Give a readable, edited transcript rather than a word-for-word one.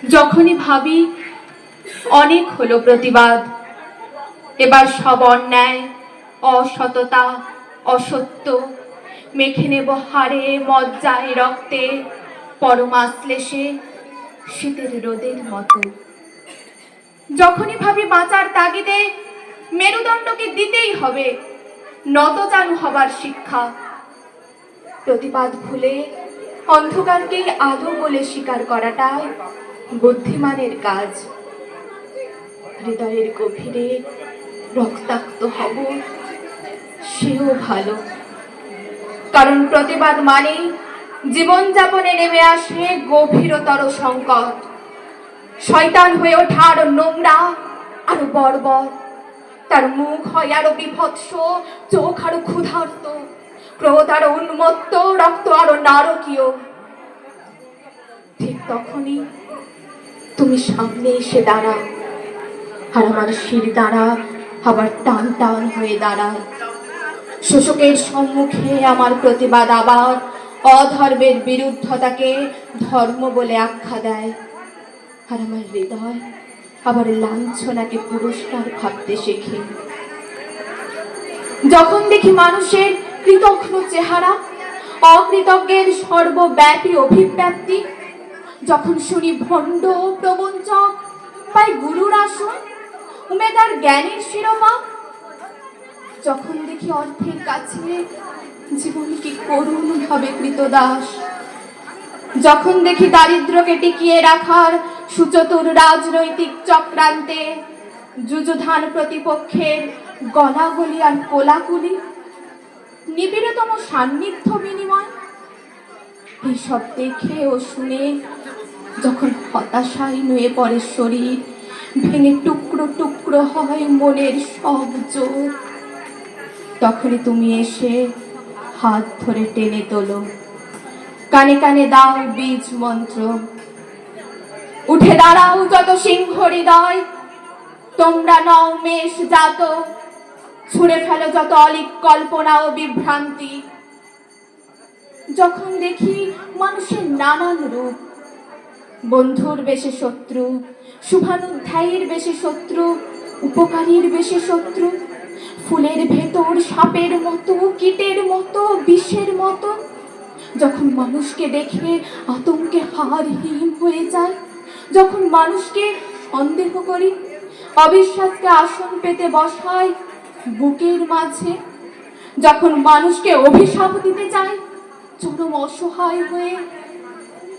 যখনই ভাবি অনেক হলো প্রতিবাদ, এবার সব অন্যায়, অসততা, অসত্য মেখে নেব হাড়ে, মজ্জায়, রক্তে, পরমাশ্লেষে, শীতের রোদের মতো। যখনই ভাবি বাঁচার তাগিদে মেরুদণ্ডকে দিতেই হবে নতজানু হবার শিক্ষা, প্রতিবাদ ভুলে অন্ধকারকে আলো বলে স্বীকার করাটাই বুদ্ধিমানের কাজ। হৃদয়ের গভীরে রক্তাক্ত হব সেও ভালো, কারণ প্রতিবাদ মানে জীবনযাপনে নেমে আসে গভীরতর সংকট। শয়তান হয়ে ওঠার নোংরা আরো বর্বর, তার মুখ হয় আরো বিভৎস, চোখ আরো ক্ষুধার্ত, ক্রোধ আরো উন্মত্ত, রক্ত আরো নারকীয়। ঠিক তখনই তুমি সামনে এসে দাঁড়াও, আর আমার শির দ্বারা আবার টান টান হয়ে দাঁড়ায়। শোষকের সম্মুখে আমার প্রতিবাদ আবার অধর্মের বিরুদ্ধতাকে ধর্ম বলে আখ্যা দেয়, আর আমার হৃদয় আবার লাঞ্ছনাকে পুরস্কার ভাবতে শেখে। যখন দেখি মানুষের কৃতঘ্ন চেহারা, অকৃতজ্ঞের সর্বব্যাপী অভিব্যক্তি, যখন শুনি ভণ্ড প্রবঞ্চক পায় গুরুর আসন, উমেদার জ্ঞানের শিরোপা, যখন দেখি অর্থের কাছে জীবন কি করুণ ভাবে কৃতদাস, যখন দেখি দারিদ্র্যকে টিকিয়ে রাখার সুচতুর রাজনৈতিক চক্রান্তে যুযুধান প্রতিপক্ষের গলাগলি আর কোলাকুলি, নিবিড়তম সান্নিধ্য বিনিময়, এইসব দেখে ও শুনে যখন হতাশায় নুয়ে পড়ে শরীর, ভেঙে টুকরো টুকরো হয় মনের সব জোর, তখনই তুমি এসে হাত ধরে টেনে তোলো, কানে কানে দাও বীজ মন্ত্র। উঠে দাঁড়াও যত সিংহ হৃদয়, তোমরা নও মেষ জাত, ছুঁড়ে ফেলো যত অলিক কল্পনা ও বিভ্রান্তি। যখন দেখি মানুষের নানান রূপ, বন্ধুর বেশে শত্রু, শুভানুধ্যায়ীর বেশে শত্রু, উপকারীর বেশে শত্রু, ফুলের ভেতর সাপের মতো, কীটের মতো, বিষের মতো, যখন মানুষকে দেখে আতঙ্কে হাড়হীন হয়ে যায়, যখন মানুষকে সন্দেহ করি, অবিশ্বাসকে আসন পেতে বসাই বুকের মাঝে, যখন মানুষকে অভিশাপ দিতে চাই চরম অসহায় হয়ে,